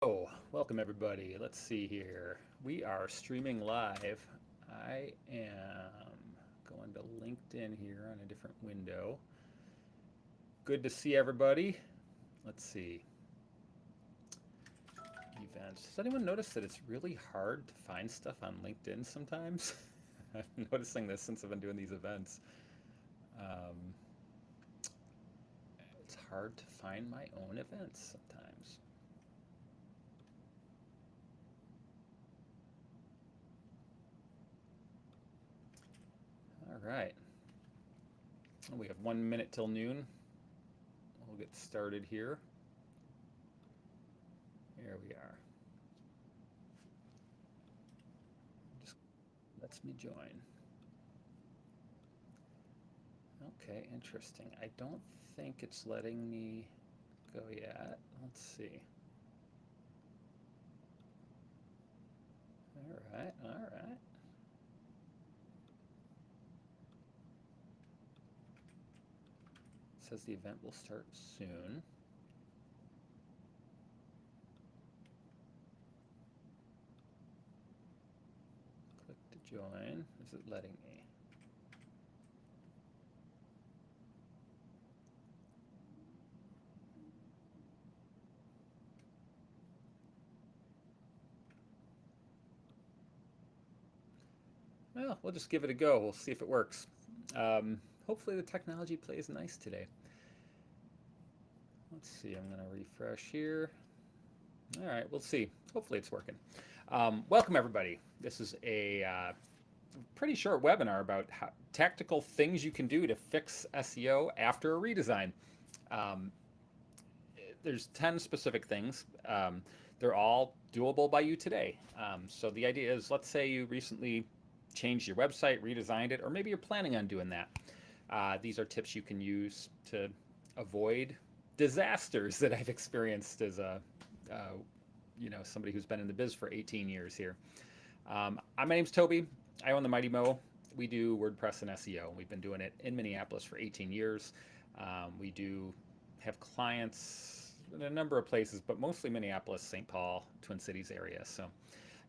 Oh, welcome everybody. Let's see here. We are streaming live. I am going to LinkedIn here on a different window. Good to see everybody. Let's see. Events. Does anyone notice that it's really hard to find stuff on LinkedIn sometimes? I'm noticing this since I've been doing these events. Um, it's hard to find my own events sometimes. All right. We have 1 minute till noon. We'll get started here. Here we are. Just lets me join. Okay, interesting. I don't think it's letting me go yet. Let's see. All right, all right. It says the event will start soon. Click to join. Is it letting me? Well, we'll just give it a go. We'll see if it works. Hopefully the technology plays nice today. Let's see. I'm going to refresh here. All right, we'll see. Hopefully it's working. Welcome everybody. This is a pretty short webinar about tactical things you can do to fix SEO after a redesign. Um, there's 10 specific things. They're all doable by you today. So the idea is, let's say you recently changed your website, redesigned it, or maybe you're planning on doing that. These are tips you can use to avoid disasters that I've experienced as a somebody who's been in the biz for 18 years here. My name's Toby. I own the Mighty Mo. We do WordPress and SEO. We've been doing it in Minneapolis for 18 years. We do have clients in a number of places, but mostly Minneapolis, St. Paul, Twin Cities area. So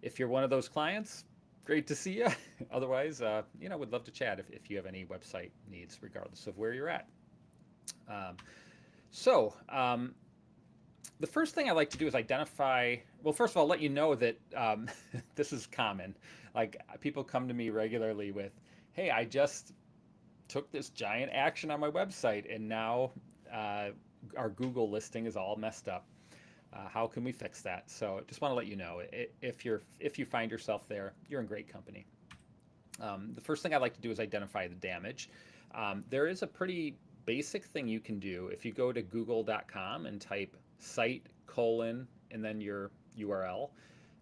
if you're one of those clients, great to see you. Otherwise, would love to chat if you have any website needs, regardless of where you're at. Um, so, the first thing I like to do is identify, well, first of all, let you know that this is common. Like, people come to me regularly with, hey, I just took this giant action on my website and now uh, our Google listing is all messed up. How can we fix that? So just want to let you know, if you find yourself there, you're in great company. The first thing I like to do is identify the damage. There is a pretty basic thing you can do. If you go to google.com and type site colon and then your URL,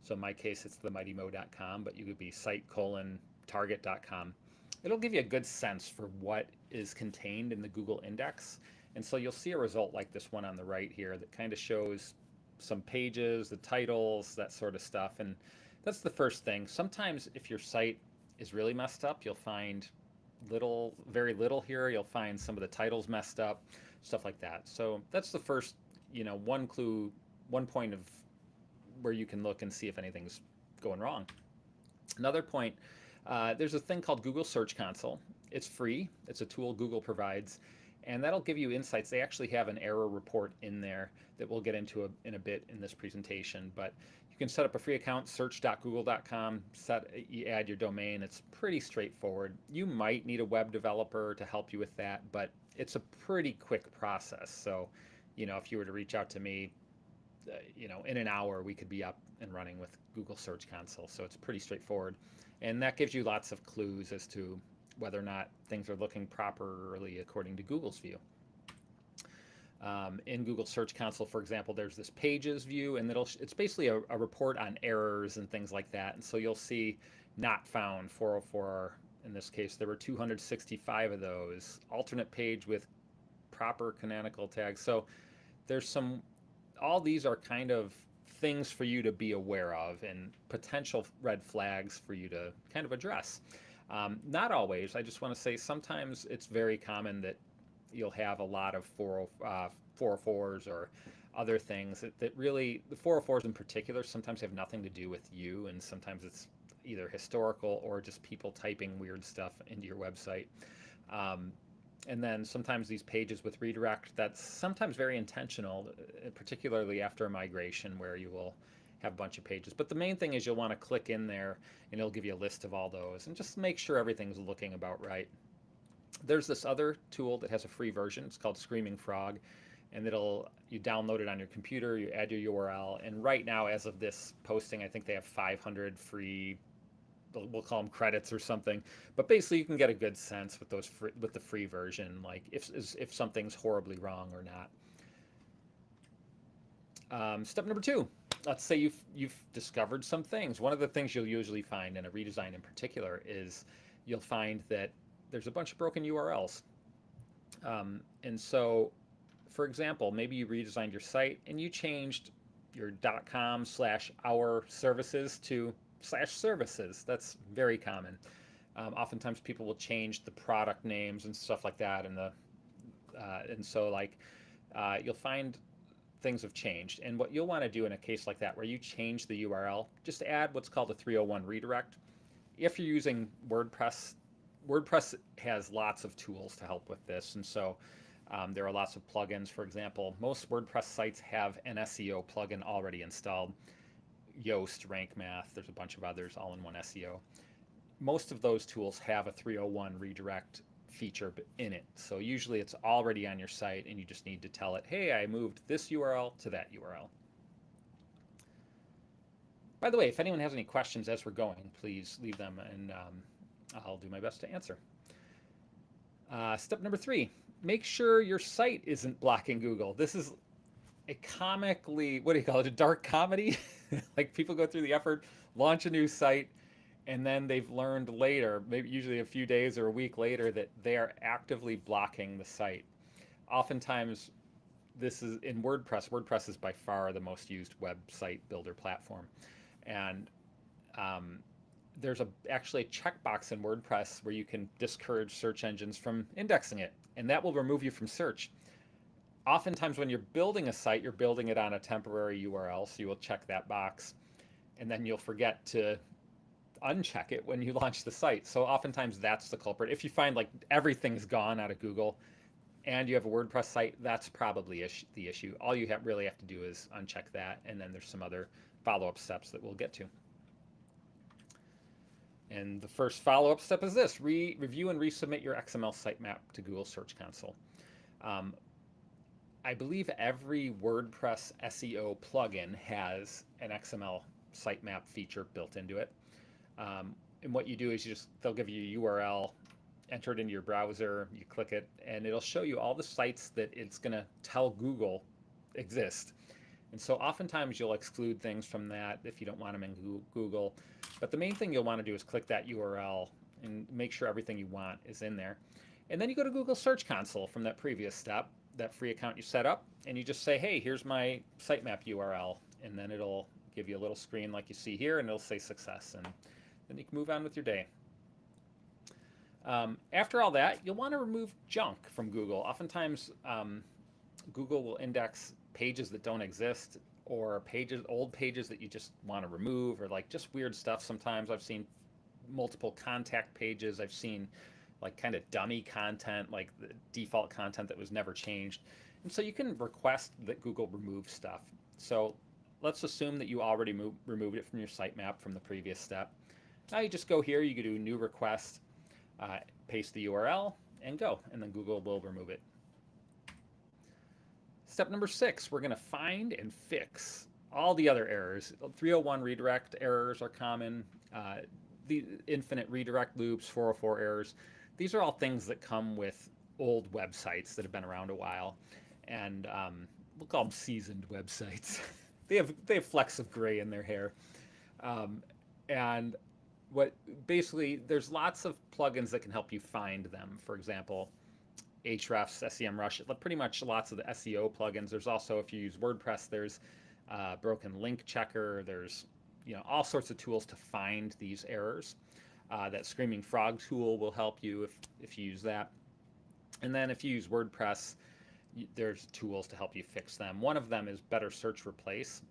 so in my case it's themightymo.com, but you could be site colon target.com. It'll give you a good sense for what is contained in the Google index. And so you'll see a result like this one on the right here that kind of shows some pages, the titles, that sort of stuff. And that's the first thing. Sometimes if your site is really messed up, you'll find very little here. You'll find some of the titles messed up, stuff like that. So that's the first, one clue, one point of where you can look and see if anything's going wrong. Another point, there's a thing called Google Search Console. It's free. It's a tool Google provides, and that'll give you insights. They actually have an error report in there that we'll get into in a bit in this presentation. But you can set up a free account, search.google.com, you add your domain. It's pretty straightforward. You might need a web developer to help you with that, but it's a pretty quick process. So, if you were to reach out to me, in an hour we could be up and running with Google Search Console. So it's pretty straightforward. And that gives you lots of clues as to whether or not things are looking properly according to Google's view. In Google Search Console, for example, there's this pages view, and it's basically a report on errors and things like that. And so you'll see not found 404. In this case, there were 265 of those. Alternate page with proper canonical tags. So there's all these are kind of things for you to be aware of and potential red flags for you to kind of address. Not always. I just want to say sometimes it's very common that you'll have a lot of 404s or other things that really, the 404s in particular, sometimes have nothing to do with you, and sometimes it's either historical or just people typing weird stuff into your website. Um, and then sometimes these pages with redirect, that's sometimes very intentional, particularly after a migration where you will have a bunch of pages. But the main thing is you'll want to click in there and it'll give you a list of all those and just make sure everything's looking about right. There's this other tool that has a free version. It's called Screaming Frog, and you download it on your computer, you add your URL, and right now, as of this posting, I think they have 500 free, we'll call them credits or something. But basically, you can get a good sense with with the free version, like if something's horribly wrong or not. Step number 2. Let's say you've discovered some things. One of the things you'll usually find in a redesign in particular is you'll find that there's a bunch of broken URLs. And so, for example, maybe you redesigned your site and you changed your .com/our services to /services. That's very common. Oftentimes people will change the product names and stuff like that, and so you'll find things have changed. And what you'll want to do in a case like that, where you change the URL, just add what's called a 301 redirect. If you're using WordPress, WordPress has lots of tools to help with this, and so there are lots of plugins. For example, most WordPress sites have an SEO plugin already installed. Yoast, Rank Math, there's a bunch of others, all in one SEO. Most of those tools have a 301 redirect feature in it. So usually it's already on your site and you just need to tell it, hey, I moved this URL to that URL. By the way, if anyone has any questions as we're going, please leave them and I'll do my best to answer. Step number 3, make sure your site isn't blocking Google. This is a comically, what do you call it, a dark comedy? Like people go through the effort, launch a new site, and then they've learned later, maybe usually a few days or a week later, that they are actively blocking the site. Oftentimes, this is in WordPress. WordPress is by far the most used website builder platform. And there's actually a checkbox in WordPress where you can discourage search engines from indexing it, and that will remove you from search. Oftentimes when you're building a site, you're building it on a temporary URL, so you will check that box, and then you'll forget to uncheck it when you launch the site. So oftentimes that's the culprit. If you find like everything's gone out of Google and you have a WordPress site, that's probably the issue. All you really have to do is uncheck that, and then there's some other follow-up steps that we'll get to. And the first follow-up step is this: review and resubmit your XML sitemap to Google Search Console. I believe every WordPress SEO plugin has an XML sitemap feature built into it. And what you do is they'll give you a URL, enter it into your browser, you click it, and it'll show you all the sites that it's going to tell Google exist. And so oftentimes you'll exclude things from that if you don't want them in Google. But the main thing you'll want to do is click that URL and make sure everything you want is in there. And then you go to Google Search Console from that previous step, that free account you set up, and you just say, hey, here's my sitemap URL. And then it'll give you a little screen like you see here, and it'll say success. And then you can move on with your day. After all that, you'll want to remove junk from Google. Oftentimes, Google will index pages that don't exist, or old pages that you just want to remove, or like just weird stuff. Sometimes I've seen multiple contact pages. I've seen like kind of dummy content, like the default content that was never changed. And so you can request that Google remove stuff. So let's assume that you already removed it from your sitemap from the previous step. Now you just go here, you can do new request, paste the URL, and go, and then Google will remove it. Step number 6, we're going to find and fix all the other errors. 301 redirect errors are common. The infinite redirect loops, 404 errors. These are all things that come with old websites that have been around a while, and we'll call them seasoned websites. they have flecks of gray in their hair, and basically there's lots of plugins that can help you find them. For example, Ahrefs, SEMrush, pretty much lots of the SEO plugins. There's also, if you use WordPress, there's Broken Link Checker. There's all sorts of tools to find these errors. That Screaming Frog tool will help you if you use that. And then if you use WordPress, there's tools to help you fix them. One of them is Better Search Replace.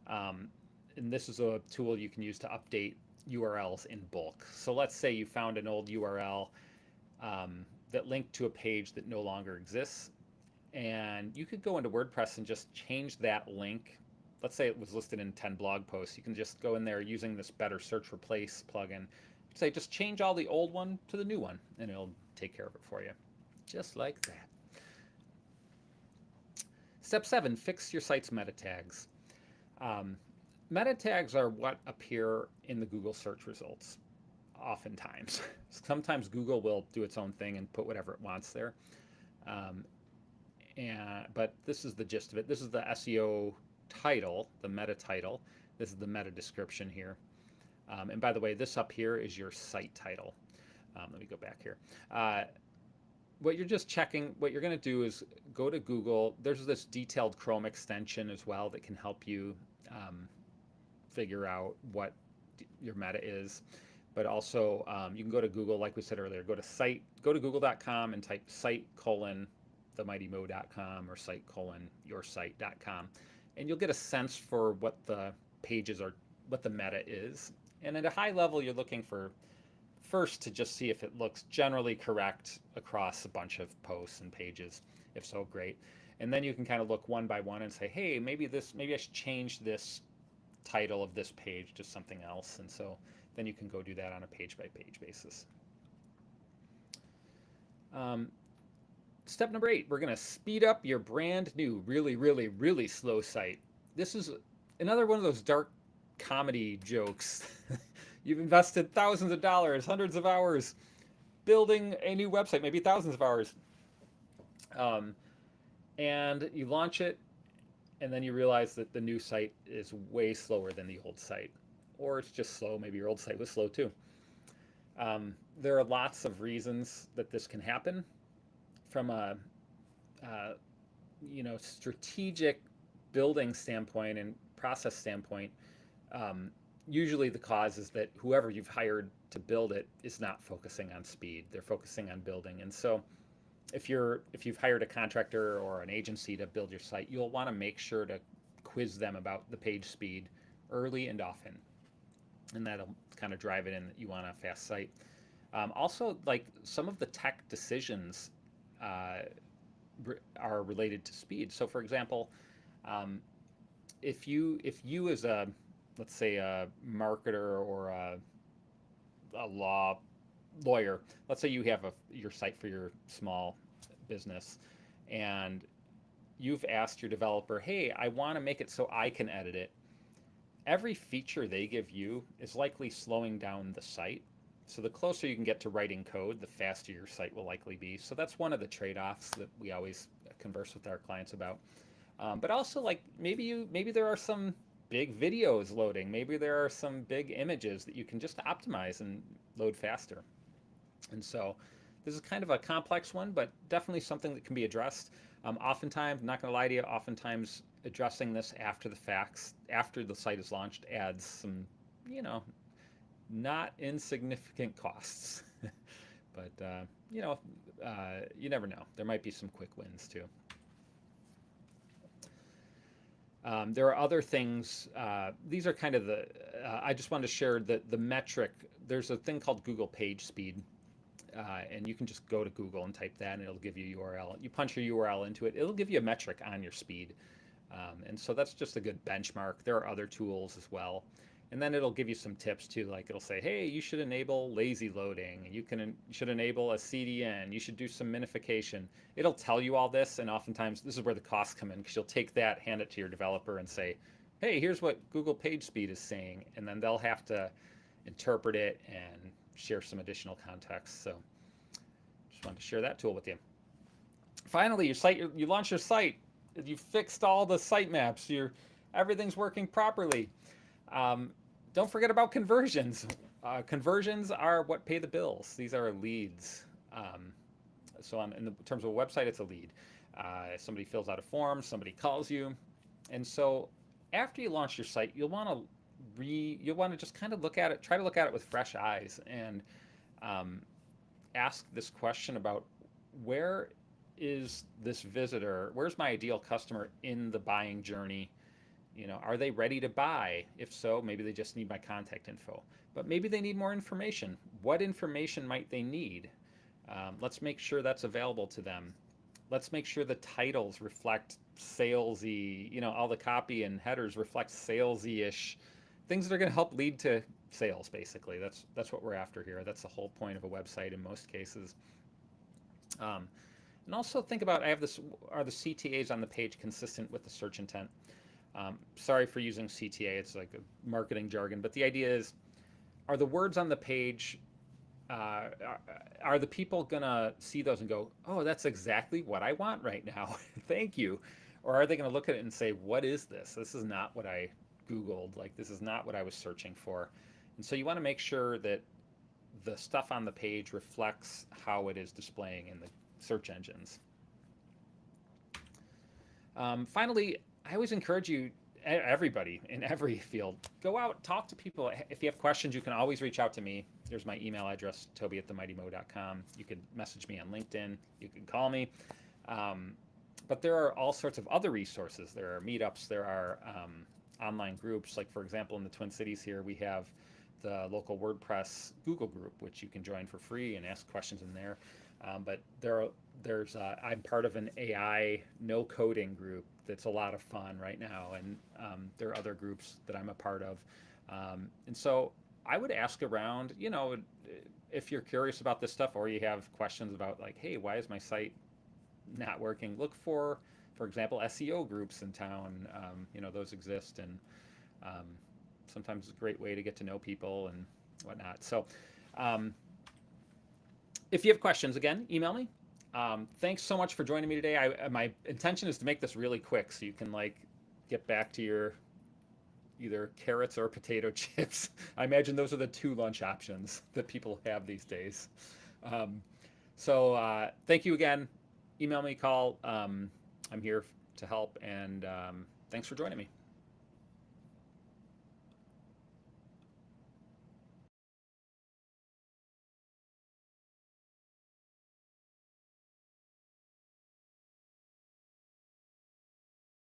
And this is a tool you can use to update URLs in bulk. So let's say you found an old URL that linked to a page that no longer exists. And you could go into WordPress and just change that link. Let's say it was listed in 10 blog posts. You can just go in there using this Better Search Replace plugin. Say just change all the old one to the new one, and it'll take care of it for you. Just like that. Step 7, fix your site's meta tags. Meta tags are what appear in the Google search results oftentimes. Sometimes Google will do its own thing and put whatever it wants there. But this is the gist of it. This is the SEO title, the meta title. This is the meta description here. And by the way, this up here is your site title. Let me go back here. What you're just checking, what you're going to do is go to Google. There's this detailed Chrome extension as well that can help you figure out what your meta is. But also, you can go to Google, like we said earlier, go to google.com and type site:"themightymo.com or site:"yoursite.com. And you'll get a sense for what the pages are, what the meta is. And at a high level, you're looking for first to just see if it looks generally correct across a bunch of posts and pages. If so, great. And then you can kind of look one by one and say, hey, maybe I should change this title of this page to something else. And so then you can go do that on a page-by-page basis. Step number 8, we're going to speed up your brand new, really, really, really slow site. This is another one of those dark comedy jokes. You've invested thousands of dollars, hundreds of hours building a new website, maybe thousands of hours. And you launch it, and then you realize that the new site is way slower than the old site. Or it's just slow. Maybe your old site was slow too. There are lots of reasons that this can happen. From a strategic building standpoint and process standpoint, usually the cause is that whoever you've hired to build it is not focusing on speed. They're focusing on building. And so if you've hired a contractor or an agency to build your site, you'll want to make sure to quiz them about the page speed early and often. And that'll kind of drive it in that you want a fast site. Also, like some of the tech decisions are related to speed. So for example, if you as a, let's say a marketer or a lawyer, let's say you have your site for your small business and you've asked your developer, hey, I want to make it so I can edit it. Every feature they give you is likely slowing down the site. So the closer you can get to writing code, the faster your site will likely be. So that's one of the trade-offs that we always converse with our clients about. But also, like maybe there are some big videos loading. Maybe there are some big images that you can just optimize and load faster. And so this is kind of a complex one, but definitely something that can be addressed. Oftentimes, not going to lie to you, oftentimes addressing this after the facts, after the site is launched, adds some, not insignificant costs. But, you never know. There might be some quick wins too. There are other things. These are kind of I just wanted to share the metric. There's a thing called Google Page Speed. And you can just go to Google and type that, and it'll give you a URL. You punch your URL into it. It'll give you a metric on your speed. And so that's just a good benchmark. There are other tools as well. And then it'll give you some tips too, like it'll say, hey, you should enable lazy loading. You should enable a CDN. You should do some minification. It'll tell you all this, and oftentimes this is where the costs come in, because you'll take that, hand it to your developer, and say, hey, here's what Google PageSpeed is saying, and then they'll have to interpret it and share some additional context. So just wanted to share that tool with you. Finally, you launch your site. You fixed all the sitemaps. Everything's working properly. Don't forget about conversions. Conversions are what pay the bills. These are leads. So in terms of a website, it's a lead. Somebody fills out a form, somebody calls you. And so after you launch your site, you'll want to just kind of try to look at it with fresh eyes and ask this question about where is this visitor? Where's my ideal customer in the buying journey? Are they ready to buy? If so, maybe they just need my contact info. But maybe they need more information. What information might they need? Let's make sure that's available to them. Let's make sure the titles reflect salesy, all the copy and headers reflect salesy-ish things that are going to help lead to sales, basically. That's what we're after here. That's the whole point of a website in most cases. And also think about, are the CTAs on the page consistent with the search intent? Sorry for using CTA, it's like a marketing jargon, but the idea is, are the words on the page, are the people gonna see those and go, oh, that's exactly what I want right now, thank you? Or are they gonna look at it and say, what is this? This is not what I Googled, like this is not what I was searching for. And so you wanna make sure that the stuff on the page reflects how it is displaying in the search engines. Finally, I always encourage you, everybody in every field, go out, talk to people. If you have questions, you can always reach out to me. There's my email address, toby@themightymo.com. You can message me on LinkedIn. You can call me. But there are all sorts of other resources. There are meetups. There are online groups. Like, for example, in the Twin Cities here, we have the local WordPress Google group, which you can join for free and ask questions in there. But I'm part of an AI no coding group that's a lot of fun right now, and there are other groups that I'm a part of. And so I would ask around, if you're curious about this stuff, or you have questions about like, hey, why is my site not working? Look for example, SEO groups in town. Those exist, and sometimes it's a great way to get to know people and whatnot. So if you have questions, again, email me. Thanks so much for joining me today. My intention is to make this really quick so you can get back to your either carrots or potato chips. I imagine those are the two lunch options that people have these days. So thank you again. Email me, call. I'm here to help, and thanks for joining me.